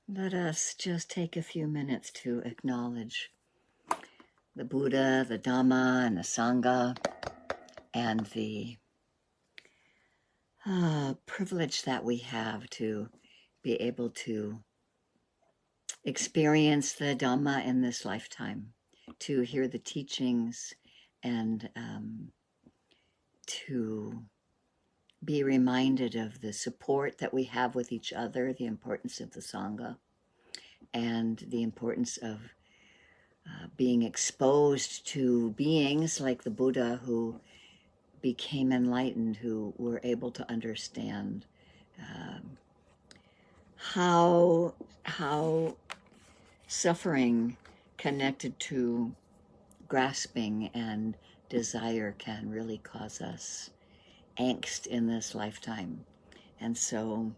Let us just take a few minutes to acknowledge the Buddha, the Dhamma, and the Sangha, and the privilege that we have to be able to experience the Dhamma in this lifetime, to hear the teachings, and to be reminded of the support that we have with each other, the importance of the Sangha, and the importance of being exposed to beings like the Buddha who became enlightened, who were able to understand how suffering connected to grasping and desire can really cause us angst in this lifetime. And so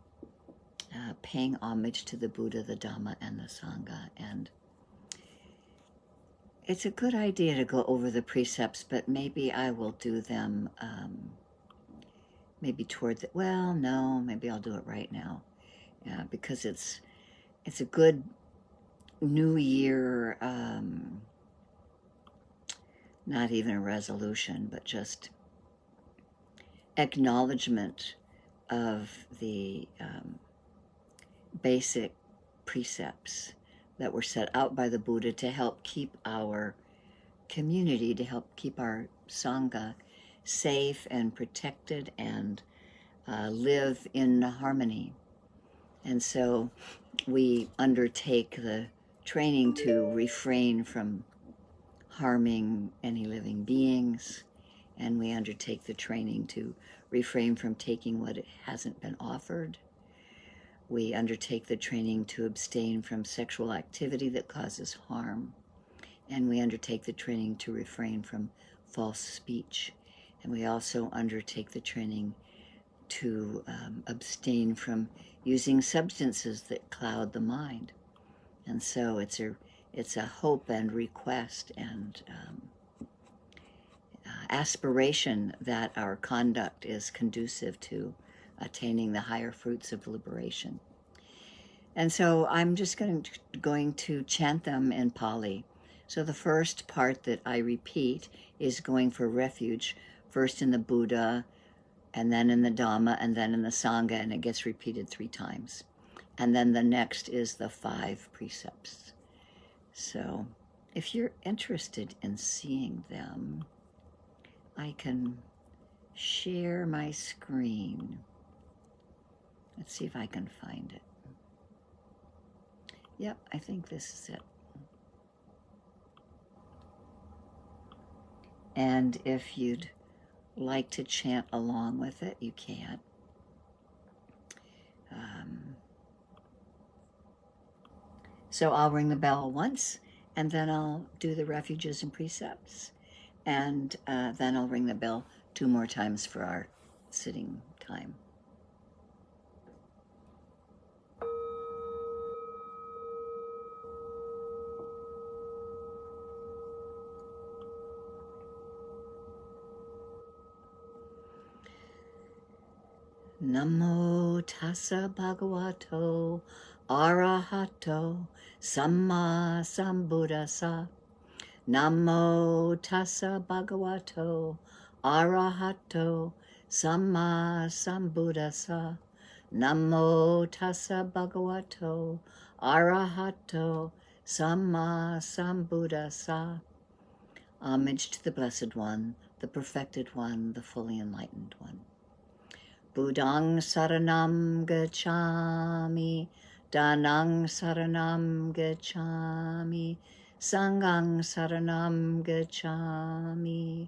paying homage to the Buddha, the Dhamma, and the Sangha. And it's a good idea to go over the precepts, but maybe I will do them maybe toward the, well, no, maybe I'll do it right now. Yeah, because it's a good New Year, not even a resolution, but just acknowledgement of the basic precepts that were set out by the Buddha to help keep our community, to help keep our Sangha safe and protected and live in harmony. And so we undertake the training to refrain from harming any living beings, and we undertake the training to refrain from taking what hasn't been offered. We undertake the training to abstain from sexual activity that causes harm, and we undertake the training to refrain from false speech. And we also undertake the training to abstain from using substances that cloud the mind. And so it's a hope and request and aspiration that our conduct is conducive to attaining the higher fruits of liberation. And so I'm just going to chant them in Pali. So the first part that I repeat is going for refuge, first in the Buddha, and then in the Dhamma, and then in the Sangha, and it gets repeated 3 times. And then the next is the 5 precepts. So if you're interested in seeing them, I can share my screen. Let's see if I can find it. Yep, I think this is it. And if you'd like to chant along with it, you can. So I'll ring the bell once, and then I'll do the refuges and precepts, and then I'll ring the bell 2 more times for our sitting time. Namo tassa bhagavato arahato samma sambuddhassa. Namo tassa bhagavato arahato samma sambuddhassa. Namo tassa bhagavato arahato samma sambuddhassa. Homage to the Blessed One, the Perfected One, the fully enlightened One. Buddhang saranam gacchami, Dhanang saranam gacchami, Sanghang saranam gacchami,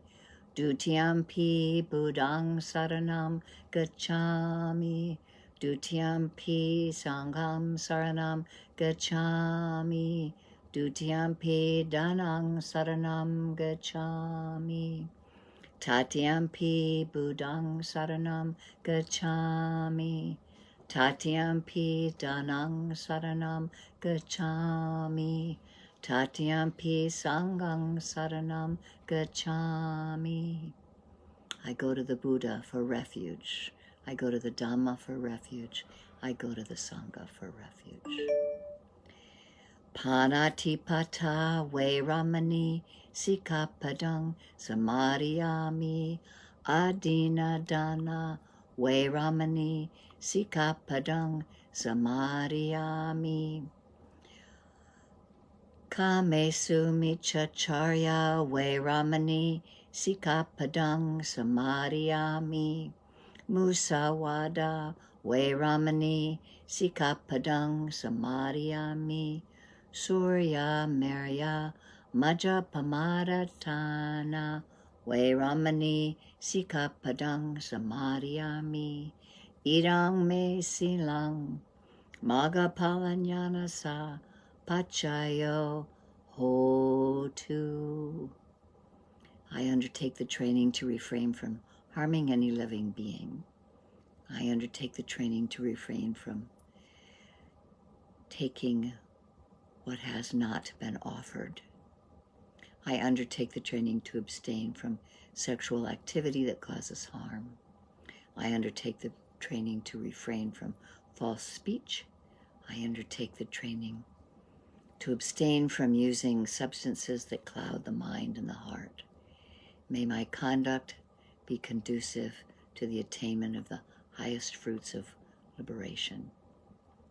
Dutiyampi Buddhang saranam gacchami, Dutiyampi Sangham saranam gacchami, Dutiyampi Dhanang saranam gacchami. Tatyampi Buddhang saranam gacchami, Tatyampi Dhanang saranam gacchami, Tatyampi Sanghang saranam gacchami. I go to the Buddha for refuge. I go to the Dhamma for refuge. I go to the Sangha for refuge. Panatipata Vairamani Sikapadang Samadhiyami Adinadana Vairamani Sikapadang Samadhiyami Kamesu Michacharya Vairamani Sikapadang Samadhiyami Musawada Vairamani Sikapadang Samadhiyami Surya Merya Majapamadatana Vairamani Sikapadang Samadhiyami Idang Me Silang Magapalanyana Sa Pachayo Hotu. I undertake the training to refrain from harming any living being. I undertake the training to refrain from taking what has not been offered. I undertake the training to abstain from sexual activity that causes harm. I undertake the training to refrain from false speech. I undertake the training to abstain from using substances that cloud the mind and the heart. May my conduct be conducive to the attainment of the highest fruits of liberation.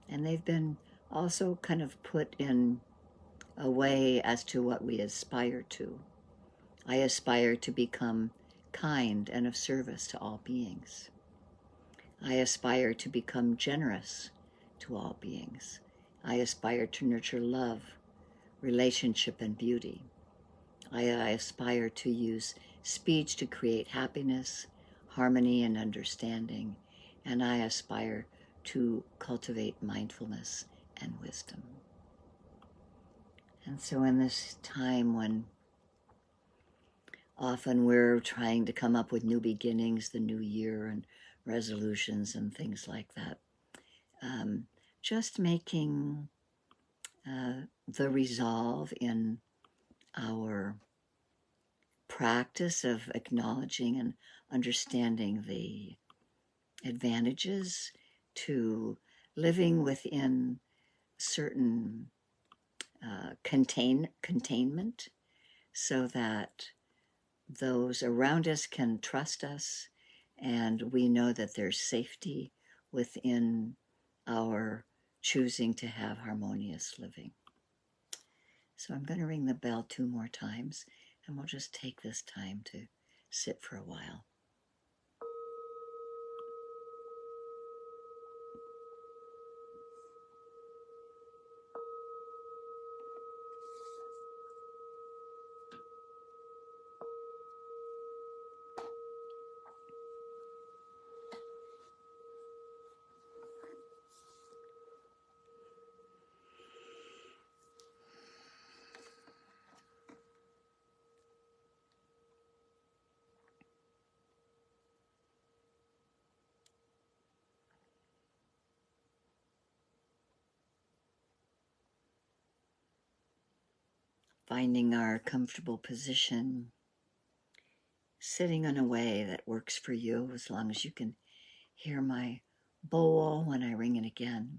And they've been also kind of put in a way as to what we aspire to. I aspire to become kind and of service to all beings. I aspire to become generous to all beings. I aspire to nurture love, relationship, and beauty. I aspire to use speech to create happiness, harmony, and understanding, and I aspire to cultivate mindfulness and wisdom. And so in this time when often we're trying to come up with new beginnings, the new year, and resolutions and things like that, just making the resolve in our practice of acknowledging and understanding the advantages to living within certain containment so that those around us can trust us and we know that there's safety within our choosing to have harmonious living. So I'm going to ring the bell 2 more times and we'll just take this time to sit for a while. Finding our comfortable position, sitting in a way that works for you as long as you can hear my bowl when I ring it again.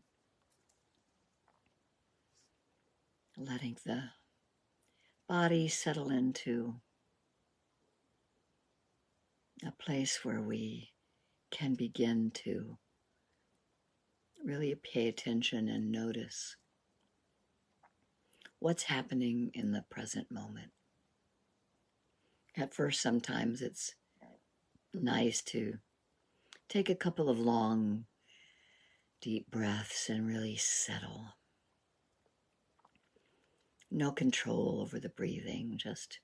Letting the body settle into a place where we can begin to really pay attention and notice what's happening in the present moment. At first, sometimes it's nice to take a couple of long, deep breaths and really settle. No control over the breathing, just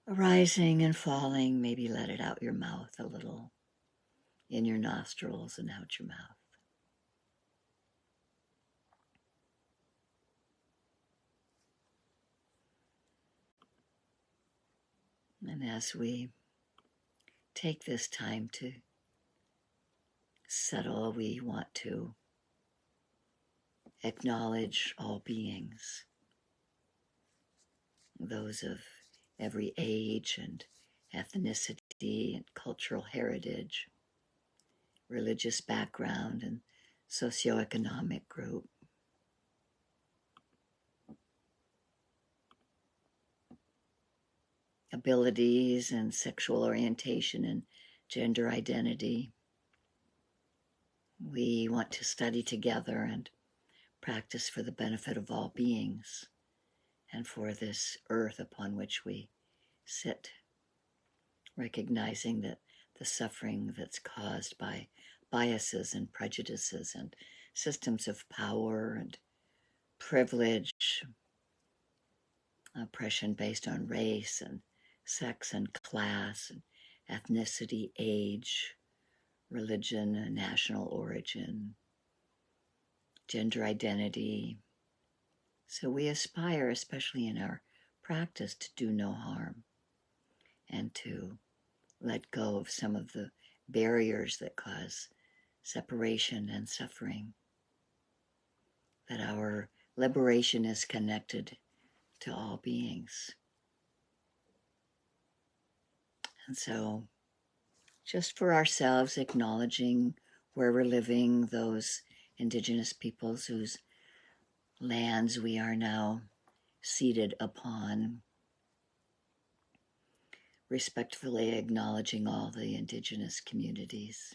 arising and falling. Maybe let it out your mouth a little, in your nostrils and out your mouth. And as we take this time to settle, we want to acknowledge all beings, those of every age and ethnicity and cultural heritage, religious background and socioeconomic group. Abilities and sexual orientation and gender identity. We want to study together and practice for the benefit of all beings and for this earth upon which we sit, recognizing that the suffering that's caused by biases and prejudices and systems of power and privilege, oppression based on race and sex and class and ethnicity, age, religion, and national origin, gender identity. So we aspire, especially in our practice, to do no harm and to let go of some of the barriers that cause separation and suffering, that our liberation is connected to all beings. And so, just for ourselves, acknowledging where we're living, those indigenous peoples whose lands we are now seated upon, respectfully acknowledging all the indigenous communities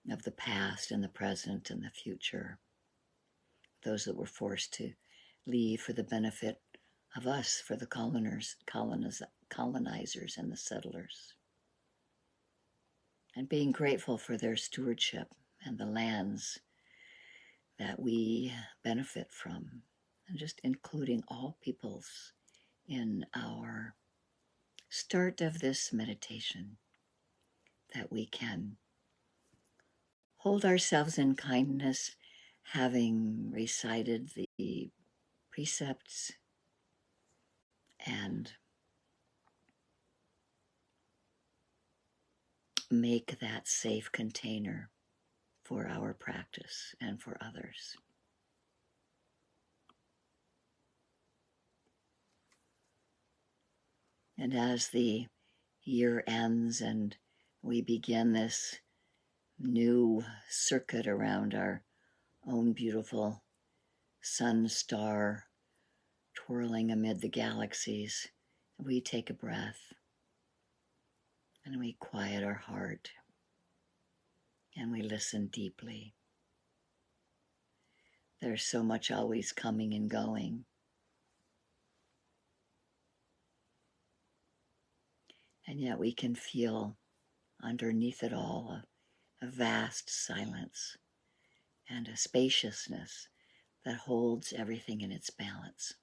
of the past and the present and the future, those that were forced to leave for the benefit of us, for the colonizers and the settlers, and being grateful for their stewardship and the lands that we benefit from, and just including all peoples in our start of this meditation, that we can hold ourselves in kindness, having recited the precepts, and make that safe container for our practice and for others. And as the year ends and we begin this new circuit around our own beautiful sun star twirling amid the galaxies, we take a breath and we quiet our heart and we listen deeply. There's so much always coming and going. And yet we can feel underneath it all a vast silence and a spaciousness that holds everything in its balance.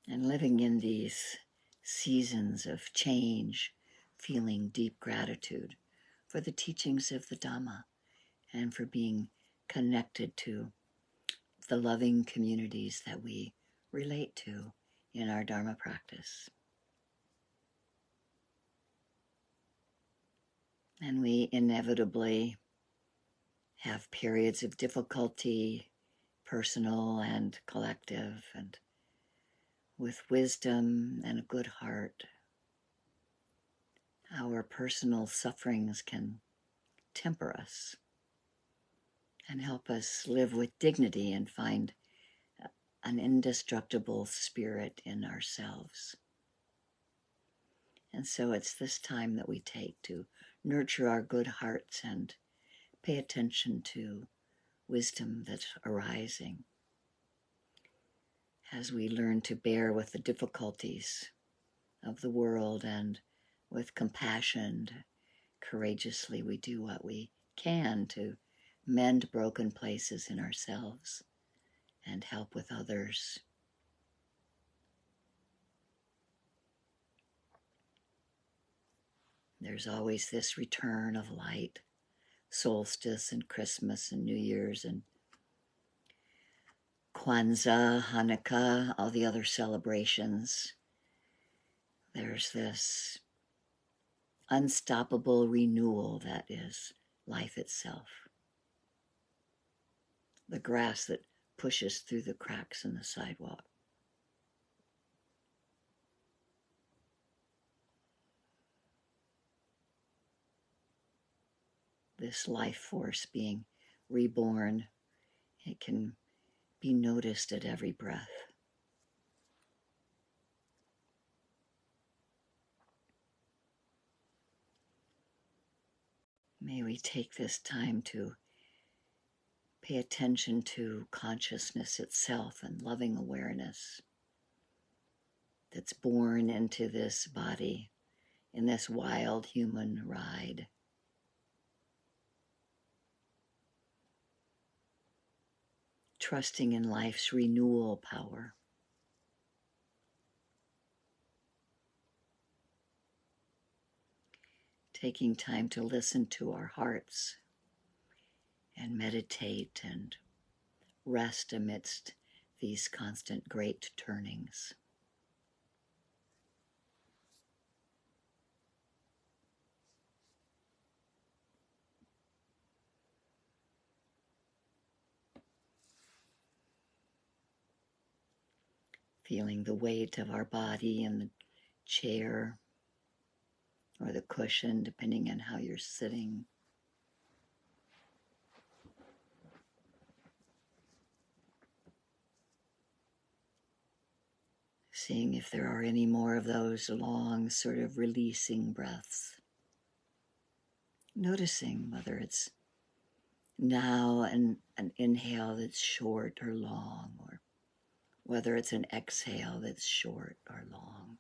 And living in these seasons of change, feeling deep gratitude for the teachings of the Dhamma and for being connected to the loving communities that we relate to in our Dharma practice. And we inevitably have periods of difficulty, personal and collective, and with wisdom and a good heart, our personal sufferings can temper us and help us live with dignity and find an indestructible spirit in ourselves. And so it's this time that we take to nurture our good hearts and pay attention to wisdom that's arising as we learn to bear with the difficulties of the world, and with compassion, courageously we do what we can to mend broken places in ourselves and help with others. There's always this return of light, solstice and Christmas and New Year's and Kwanzaa, Hanukkah, all the other celebrations. There's this unstoppable renewal that is life itself. The grass that pushes through the cracks in the sidewalk. this life force being reborn. It can be noticed at every breath. May we take this time to pay attention to consciousness itself and loving awareness that's born into this body in this wild human ride. Trusting in life's renewal power. Taking time to listen to our hearts and meditate and rest amidst these constant great turnings. Feeling the weight of our body in the chair or the cushion, depending on how you're sitting. Seeing if there are any more of those long, sort of releasing breaths. Noticing whether it's now an inhale that's short or long, or whether it's an exhale that's short or long.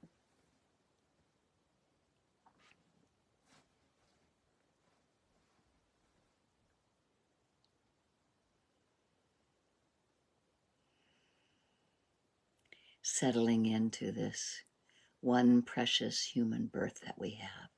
Settling into this one precious human birth that we have.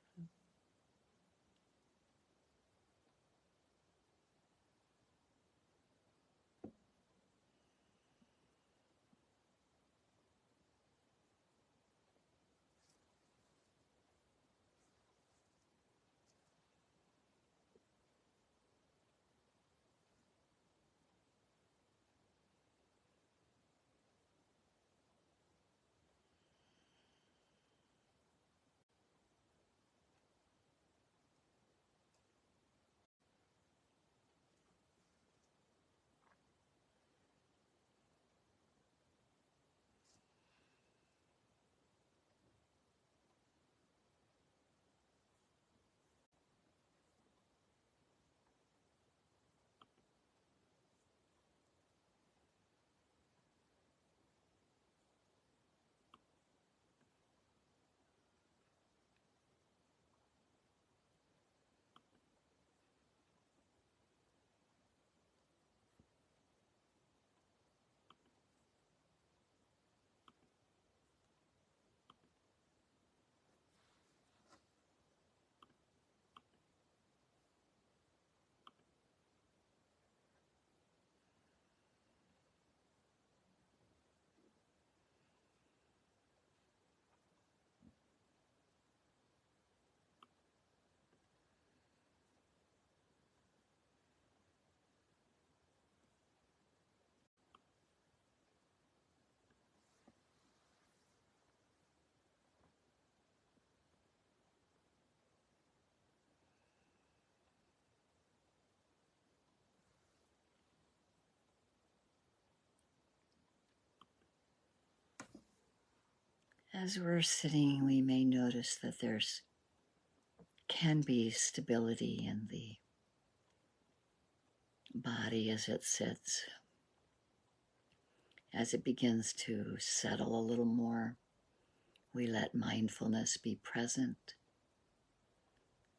As we're sitting, we may notice that there's can be stability in the body as it sits. As it begins to settle a little more, we let mindfulness be present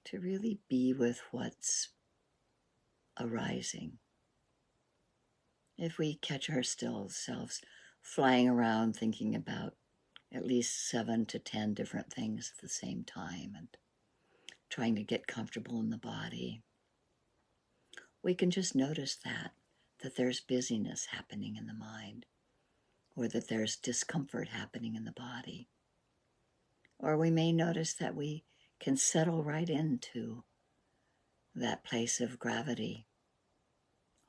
to really be with what's arising. If we catch ourselves flying around thinking about at least 7 to 10 different things at the same time and trying to get comfortable in the body, we can just notice that there's busyness happening in the mind, or that there's discomfort happening in the body. Or we may notice that we can settle right into that place of gravity,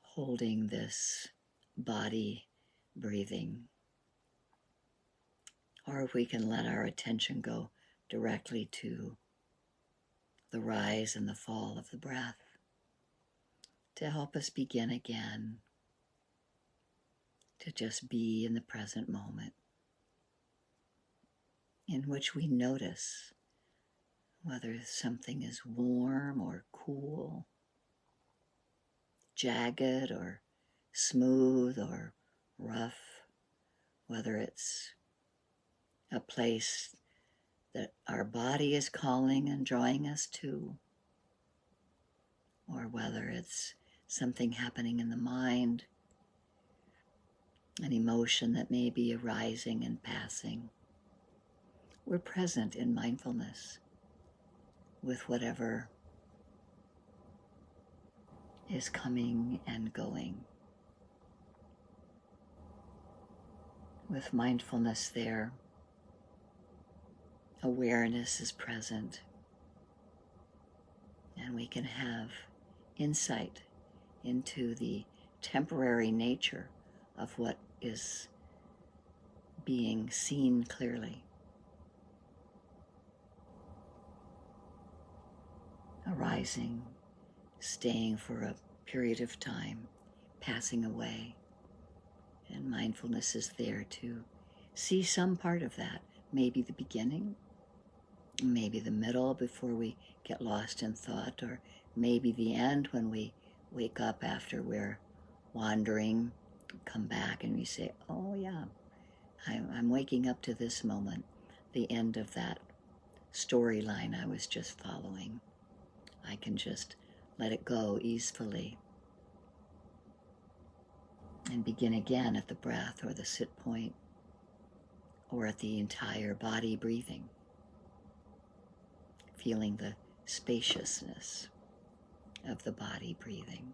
holding this body breathing. Or if we can let our attention go directly to the rise and the fall of the breath. to help us begin again, to just be in the present moment, in which we notice whether something is warm or cool, jagged or smooth or rough, whether it's a place that our body is calling and drawing us to, or whether it's something happening in the mind, an emotion that may be arising and passing. We're present in mindfulness with whatever is coming and going. With mindfulness there, awareness is present, and we can have insight into the temporary nature of what is being seen clearly. Arising, staying for a period of time, passing away. And mindfulness is there to see some part of that, maybe the beginning, maybe the middle before we get lost in thought, or maybe the end when we wake up after we're wandering, come back and we say, oh yeah, I'm waking up to this moment, the end of that storyline I was just following. I can just let it go easily and begin again at the breath or the sit point or at the entire body breathing, feeling the spaciousness of the body breathing.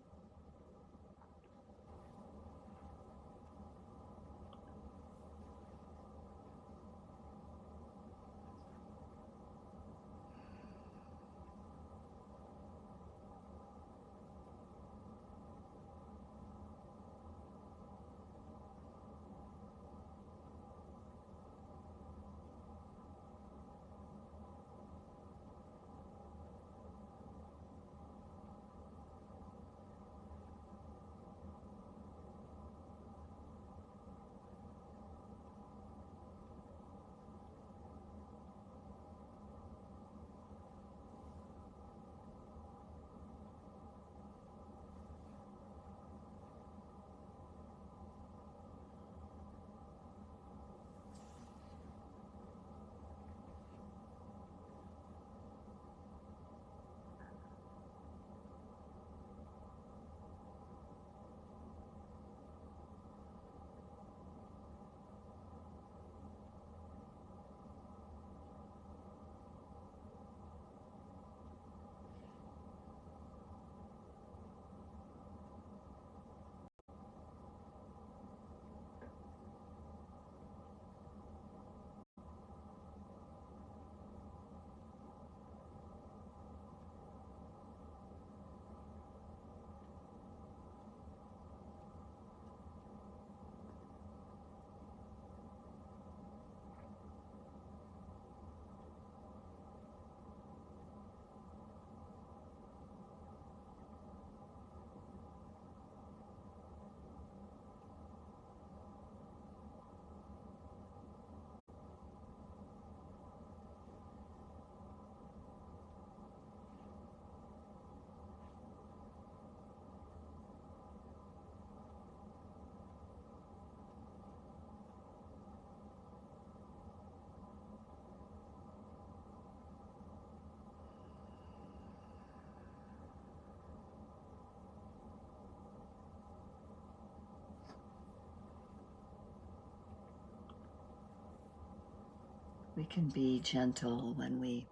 We can be gentle when we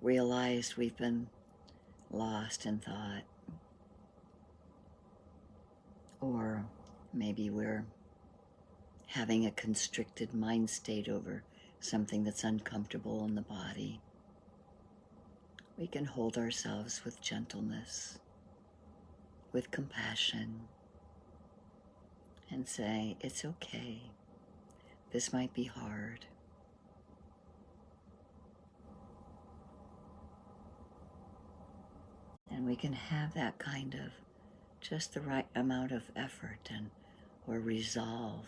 realize we've been lost in thought, or maybe we're having a constricted mind state over something that's uncomfortable in the body. We can hold ourselves with gentleness, with compassion, and say, it's okay. This might be hard. And we can have that kind of just the right amount of effort or resolve.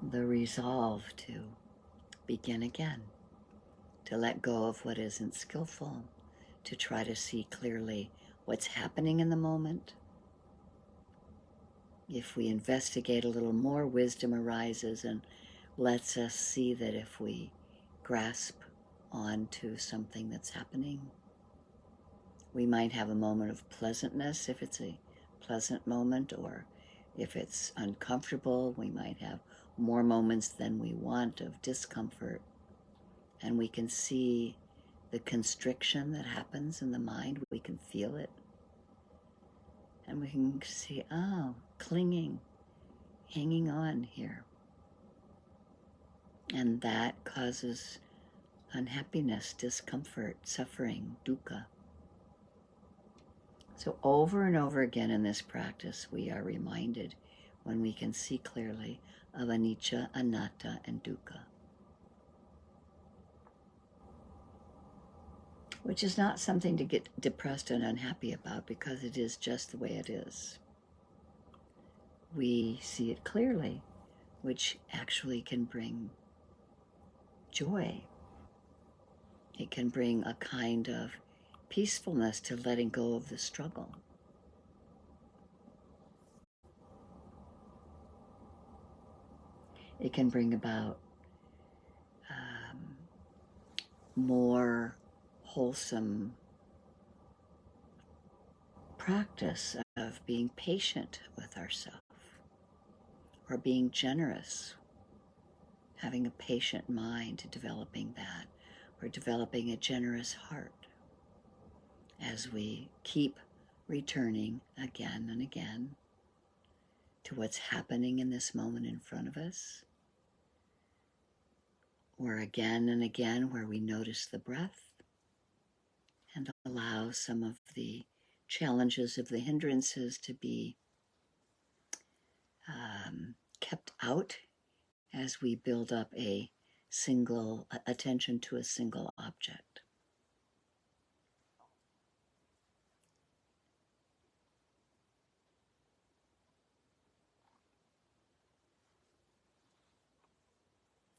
The resolve to begin again, to let go of what isn't skillful, to try to see clearly what's happening in the moment. If we investigate a little more, wisdom arises and lets us see that if we grasp onto something that's happening, we might have a moment of pleasantness if it's a pleasant moment, or if it's uncomfortable, we might have more moments than we want of discomfort. And we can see the constriction that happens in the mind. We can feel it. And we can see, oh, clinging, hanging on here. And that causes unhappiness, discomfort, suffering, dukkha. So over and over again in this practice, we are reminded, when we can see clearly, of anicca, anatta, and dukkha. Which is not something to get depressed and unhappy about, because it is just the way it is. We see it clearly, which actually can bring joy. It can bring a kind of peacefulness to letting go of the struggle. It can bring about more wholesome practice of being patient with ourselves, or being generous, having a patient mind, developing that, or developing a generous heart as we keep returning again and again to what's happening in this moment in front of us, or again and again where we notice the breath and allow some of the challenges of the hindrances to be kept out as we build up a single attention to a single object.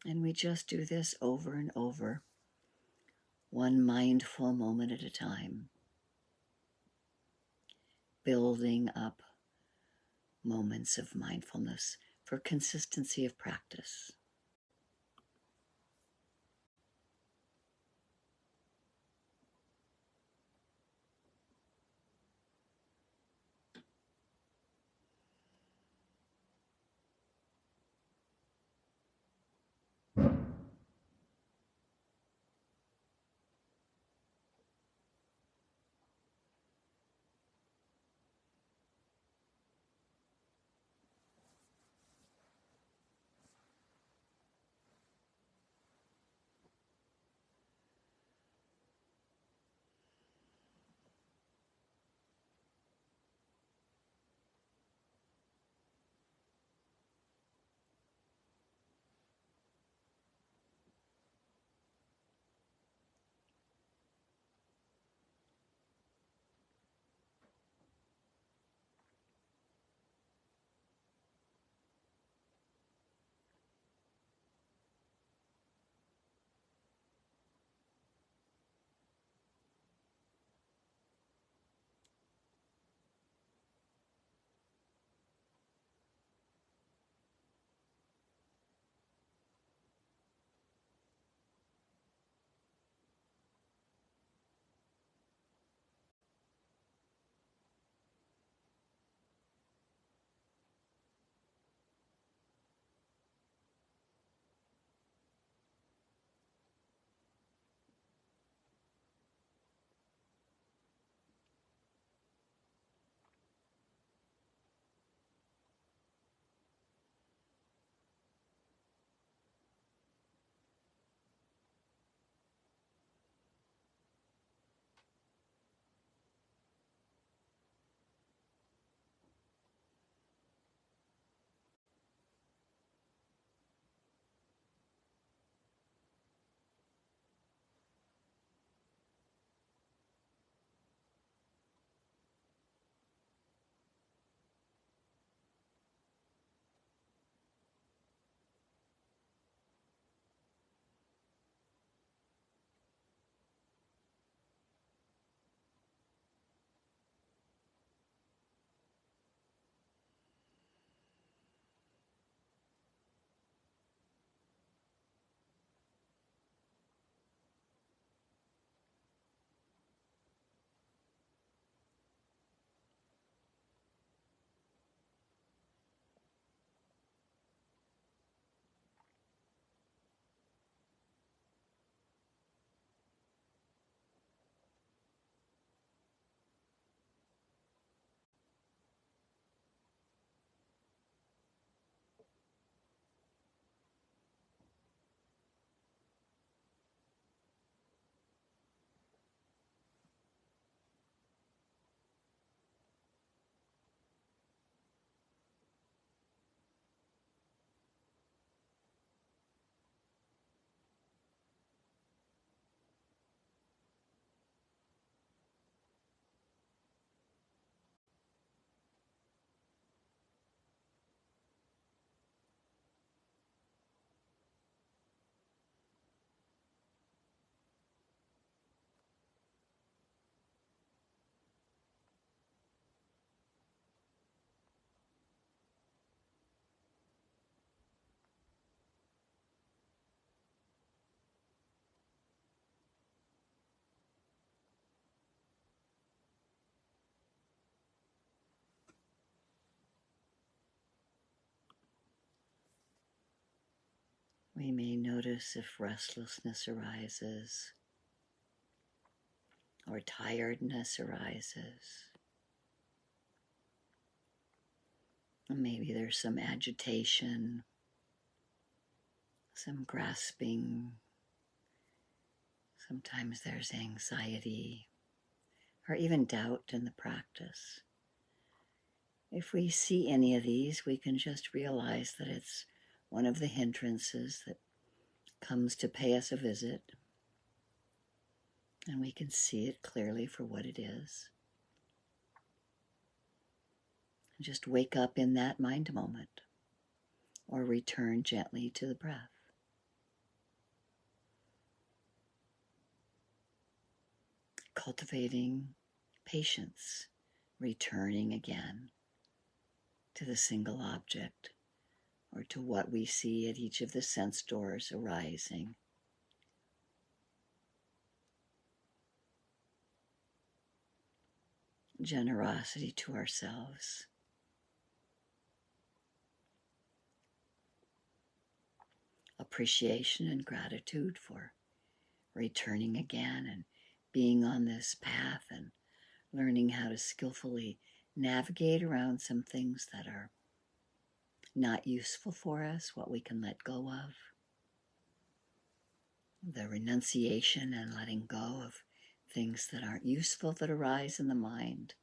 And we just do this over and over, one mindful moment at a time, building up moments of mindfulness for consistency of practice. We may notice if restlessness arises or tiredness arises. Maybe there's some agitation, some grasping. Sometimes there's anxiety or even doubt in the practice. If we see any of these, we can just realize that it's one of the hindrances that comes to pay us a visit, and we can see it clearly for what it is. Just wake up in that mind moment or return gently to the breath. Cultivating patience, returning again to the single object or to what we see at each of the sense doors arising. Generosity to ourselves. Appreciation and gratitude for returning again and being on this path and learning how to skillfully navigate around some things that are not useful for us, what we can let go of. The renunciation and letting go of things that aren't useful that arise in the mind.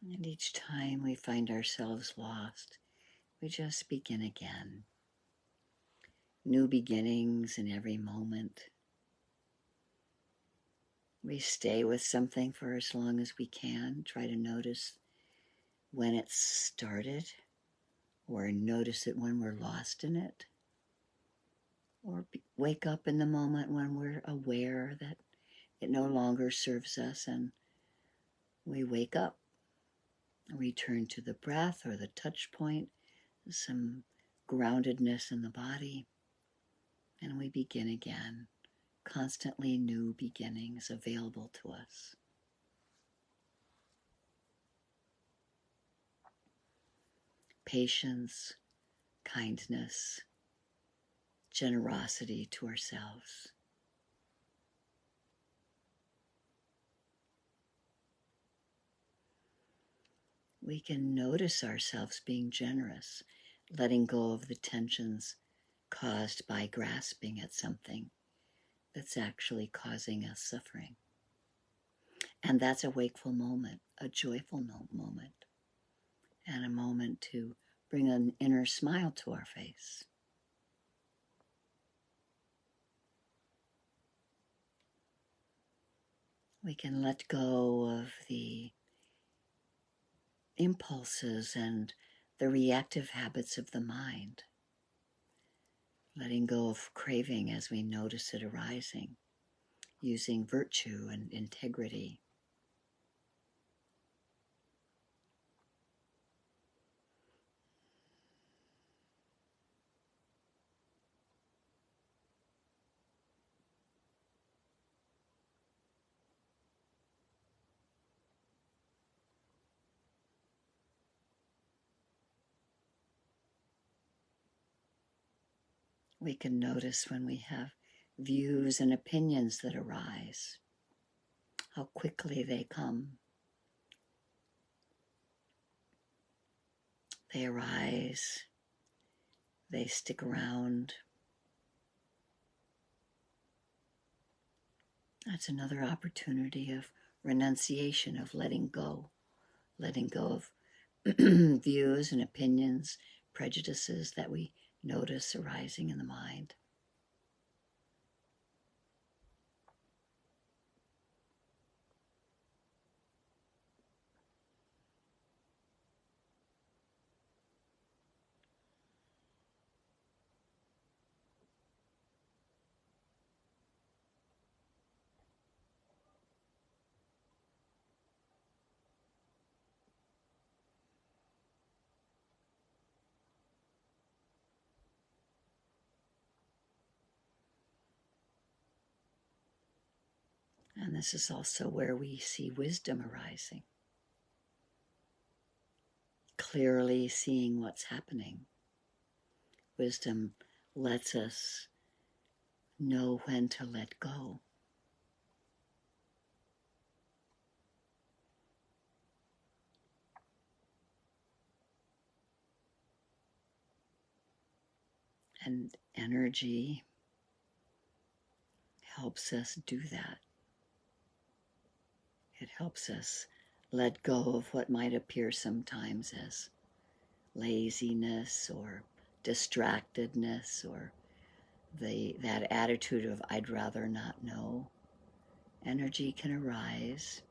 And each time we find ourselves lost, we just begin again. new beginnings in every moment. We stay with something for as long as we can. Try to notice when it started, or notice it when we're lost in it, or wake up in the moment when we're aware that it no longer serves us, and we wake up, return to the breath or the touch point, some groundedness in the body, and we begin again. Constantly new beginnings available to us. Patience, kindness, generosity to ourselves. We can notice ourselves being generous, letting go of the tensions caused by grasping at something that's actually causing us suffering. And that's a wakeful moment, a joyful moment, and a moment to bring an inner smile to our face. We can let go of the impulses and the reactive habits of the mind, letting go of craving as we notice it arising, using virtue and integrity. We can notice when we have views and opinions that arise, how quickly they come. They arise, they stick around. That's another opportunity of renunciation, of letting go of views and opinions, prejudices that we notice arising in the mind. And this is also where we see wisdom arising, clearly seeing what's happening. Wisdom lets us know when to let go. And energy helps us do that. It helps us let go of what might appear sometimes as laziness or distractedness, or that attitude of I'd rather not know. Energy can arise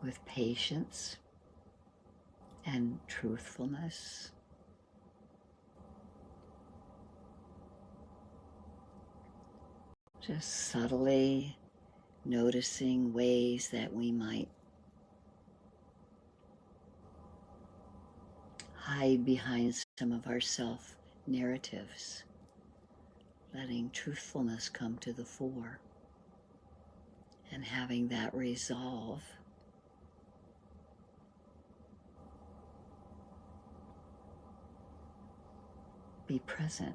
with patience and truthfulness. Just subtly noticing ways that we might hide behind some of our self-narratives, letting truthfulness come to the fore and having that resolve be present.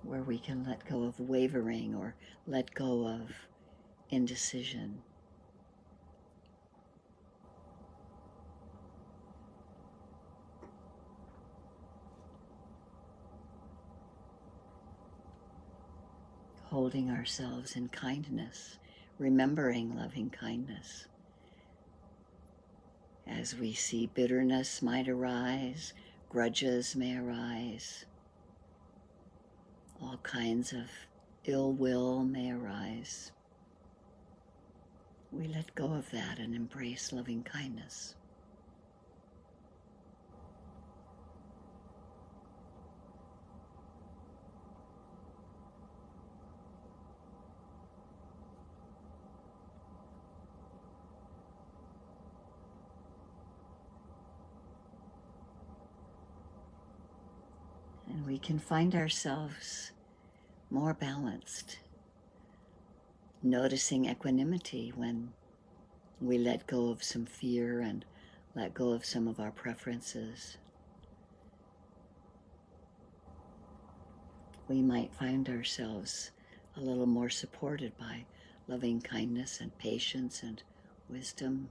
Where we can let go of wavering or let go of indecision. Holding ourselves in kindness, remembering loving kindness. As we see bitterness might arise, grudges may arise, all kinds of ill will may arise. We let go of that and embrace loving kindness. And we can find ourselves more balanced, noticing equanimity when we let go of some fear and let go of some of our preferences. We might find ourselves a little more supported by loving kindness and patience and wisdom.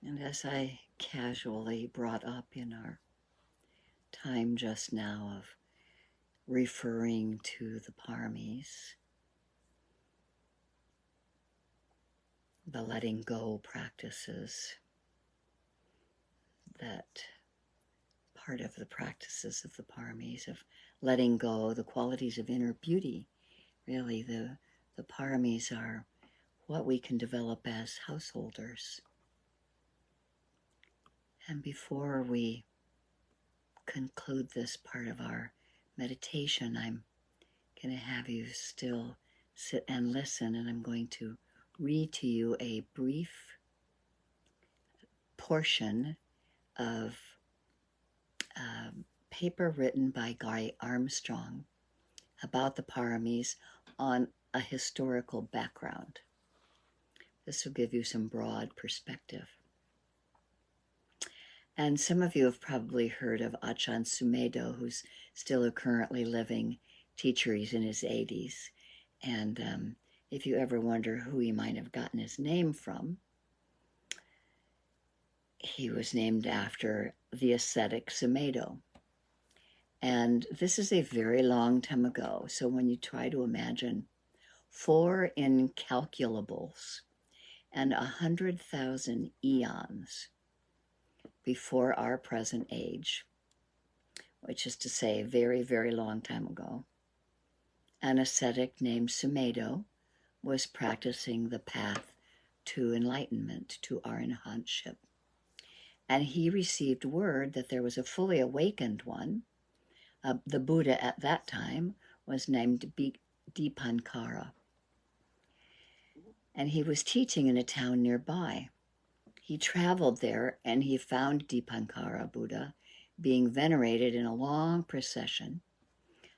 And as I casually brought up in our time just now of referring to the Paramis, the letting go practices, that part of the practices of the Paramis, of letting go the qualities of inner beauty. Really, the Paramis are what we can develop as householders. And before we conclude this part of our meditation, I'm going to have you still sit and listen, and I'm going to read to you a brief portion of paper written by Guy Armstrong about the Paramis on a historical background. This will give you some broad perspective. And some of you have probably heard of Ajahn Sumedo, who's still a currently living teacher. He's in his 80s. And if you ever wonder who he might have gotten his name from, he was named after the ascetic Sumedo. And this is a very long time ago. So when you try to imagine 4 incalculables and 100,000 eons before our present age, which is to say a very, very long time ago, an ascetic named Sumedo was practicing the path to enlightenment, to arahantship. And he received word that there was a fully awakened one. The Buddha at that time was named Dipankara. And he was teaching in a town nearby. He traveled there and he found Dipankara Buddha being venerated in a long procession,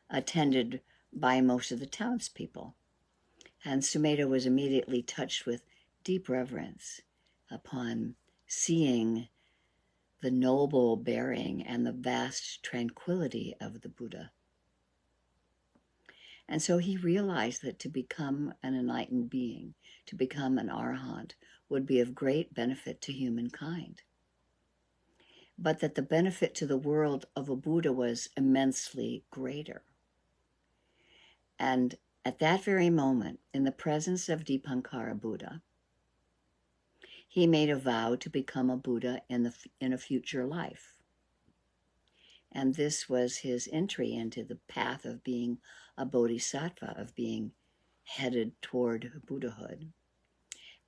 attended by most of the townspeople. And Sumedo was immediately touched with deep reverence upon seeing the noble bearing and the vast tranquility of the Buddha. And so he realized that to become an enlightened being, to become an arahant, would be of great benefit to humankind. But that the benefit to the world of a Buddha was immensely greater. And at that very moment, in the presence of Dipankara Buddha, he made a vow to become a Buddha in a future life. And this was his entry into the path of being a bodhisattva, of being headed toward Buddhahood.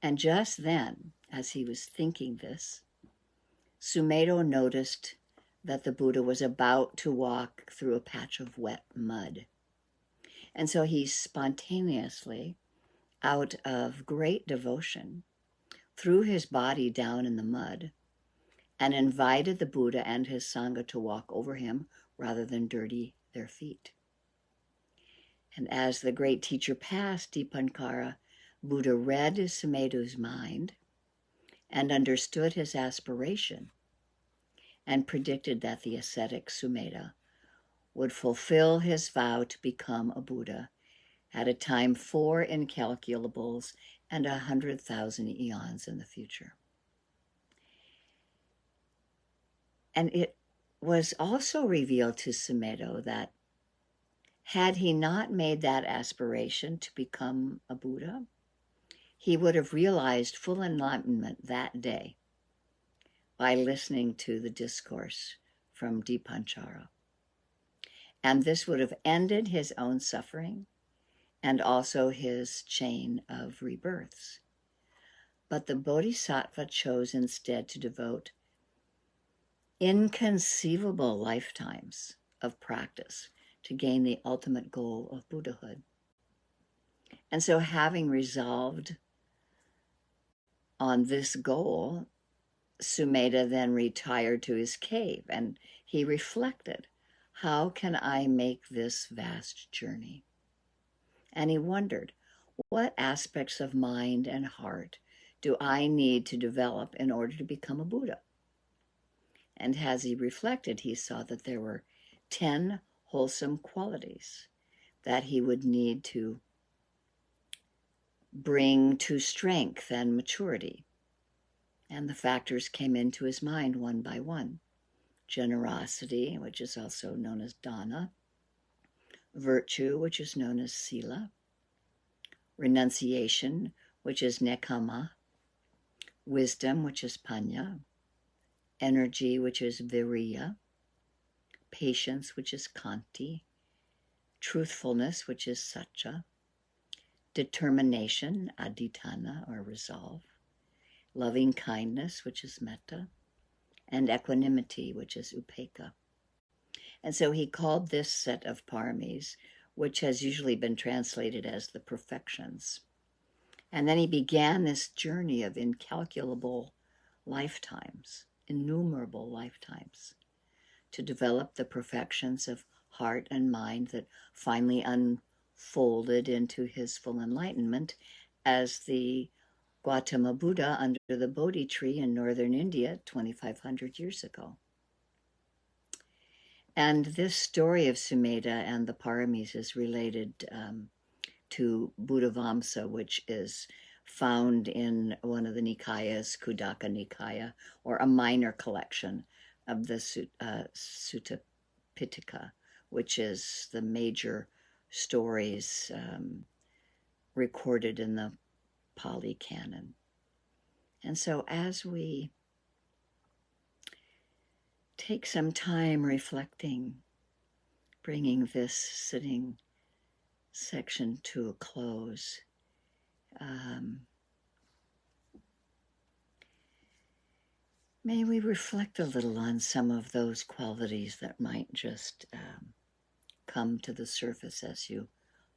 And just then, as he was thinking this, Sumedo noticed that the Buddha was about to walk through a patch of wet mud. And so he spontaneously, out of great devotion, threw his body down in the mud and invited the Buddha and his Sangha to walk over him rather than dirty their feet. And as the great teacher passed, Dipankara Buddha read Sumedo's mind and understood his aspiration and predicted that the ascetic Sumeda would fulfill his vow to become a Buddha at a time 4 incalculables and 100,000 eons in the future. And it was also revealed to Sumedo that had he not made that aspiration to become a Buddha, he would have realized full enlightenment that day by listening to the discourse from Dipankara. And this would have ended his own suffering and also his chain of rebirths. But the Bodhisattva chose instead to devote inconceivable lifetimes of practice to gain the ultimate goal of Buddhahood. And so, having resolved on this goal, Sumeda then retired to his cave and he reflected, how can I make this vast journey? And he wondered, what aspects of mind and heart do I need to develop in order to become a Buddha? And as he reflected, he saw that there were 10 wholesome qualities that he would need to bring to strength and maturity. And the factors came into his mind one by one. Generosity, which is also known as dana, virtue, which is known as sila, renunciation, which is nekama, wisdom, which is panya, energy, which is viriya, patience, which is kanti, truthfulness, which is satya, determination, adhitthana, or resolve, loving kindness, which is metta, and equanimity, which is upekkha. And so he called this set of paramis, which has usually been translated as the perfections. And then he began this journey of incalculable lifetimes, innumerable lifetimes, to develop the perfections of heart and mind that finally unfolded into his full enlightenment as the Gautama Buddha under the Bodhi tree in northern India 2,500 years ago. And this story of Sumedo and the Paramis is related to Buddhavamsa, which is found in one of the Nikayas, Khuddaka Nikaya, or a minor collection of the Sutta Pitaka, which is the major stories recorded in the Pali Canon. And so as we take some time reflecting, bringing this sitting section to a close, may we reflect a little on some of those qualities that might just come to the surface as you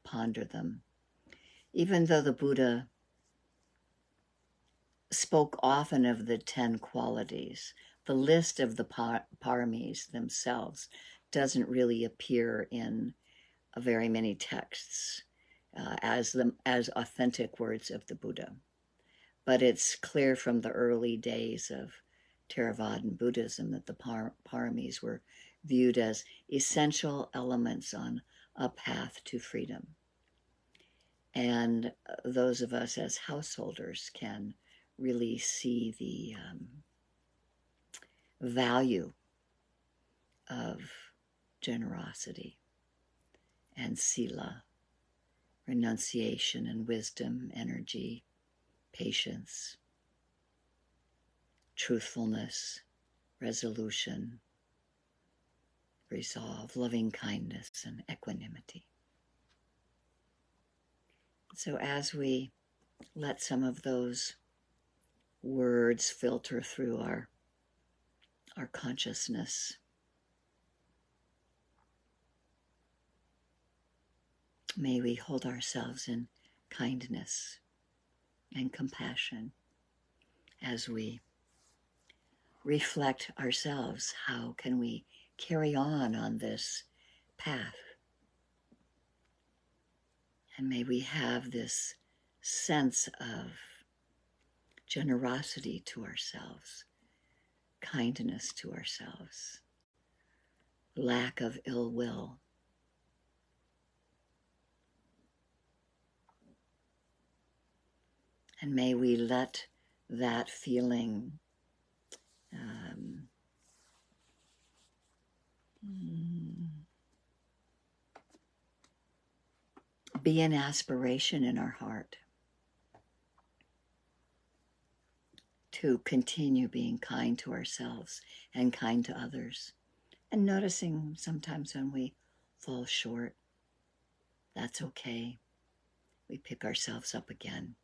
ponder them. Even though the Buddha spoke often of the 10 qualities, the list of the paramis themselves doesn't really appear in very many texts as authentic words of the Buddha. But it's clear from the early days of Theravadan Buddhism that the paramis were viewed as essential elements on a path to freedom. And those of us as householders can really see the value of generosity and sila, renunciation and wisdom, energy, patience, truthfulness, resolution, resolve, loving kindness, and equanimity. So as we let some of those words filter through our consciousness, may we hold ourselves in kindness and compassion as we reflect ourselves. How can we carry on this path? And may we have this sense of generosity to ourselves, kindness to ourselves, lack of ill will. And may we let that feeling be an aspiration in our heart to continue being kind to ourselves and kind to others, and noticing sometimes when we fall short. That's okay. We pick ourselves up again.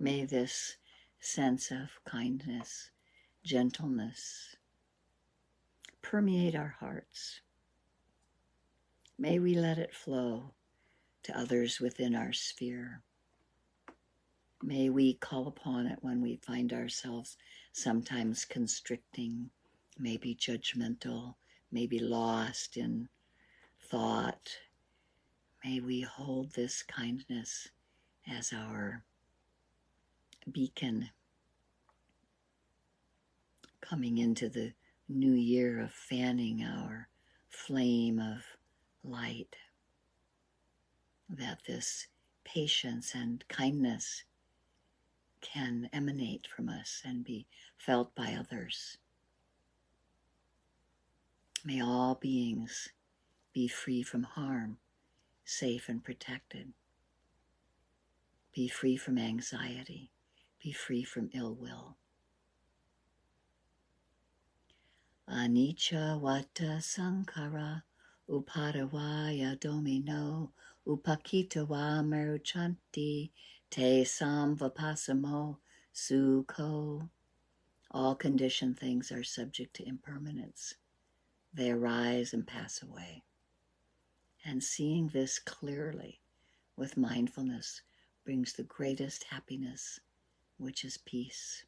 May this sense of kindness, gentleness, permeate our hearts. May we let it flow to others within our sphere. May we call upon it when we find ourselves sometimes constricting, maybe judgmental, maybe lost in thought, may we hold this kindness as our beacon coming into the new year of fanning our flame of light, that this patience and kindness can emanate from us and be felt by others. May all beings be free from harm, safe and protected. Be free from anxiety. Be free from ill will. Anicca vata sankhara upadavaya domino upakitawa maruchanti te samvapasamo sukho. All conditioned things are subject to impermanence. They arise and pass away. And seeing this clearly with mindfulness brings the greatest happiness, which is peace.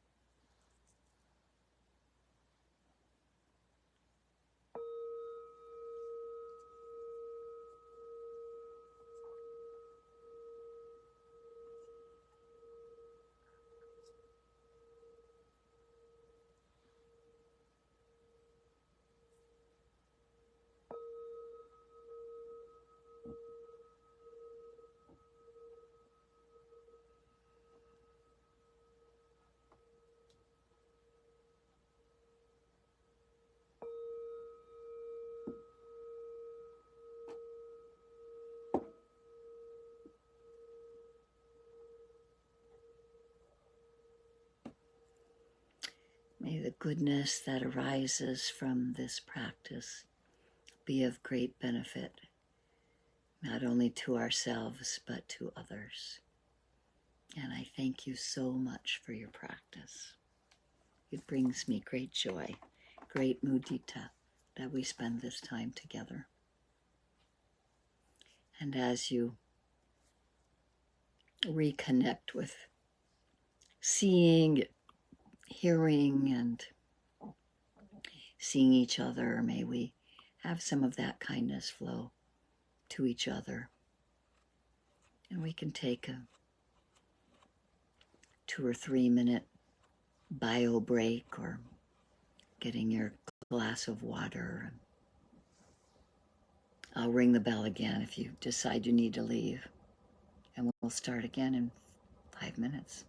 May the goodness that arises from this practice be of great benefit, not only to ourselves, but to others. And I thank you so much for your practice. It brings me great joy, great mudita, that we spend this time together. And as you reconnect with seeing, hearing, and seeing each other, may we have some of that kindness flow to each other. And we can take a 2 or 3 minute bio break, or getting your glass of water. I'll ring the bell again if you decide you need to leave. And we'll start again in 5 minutes.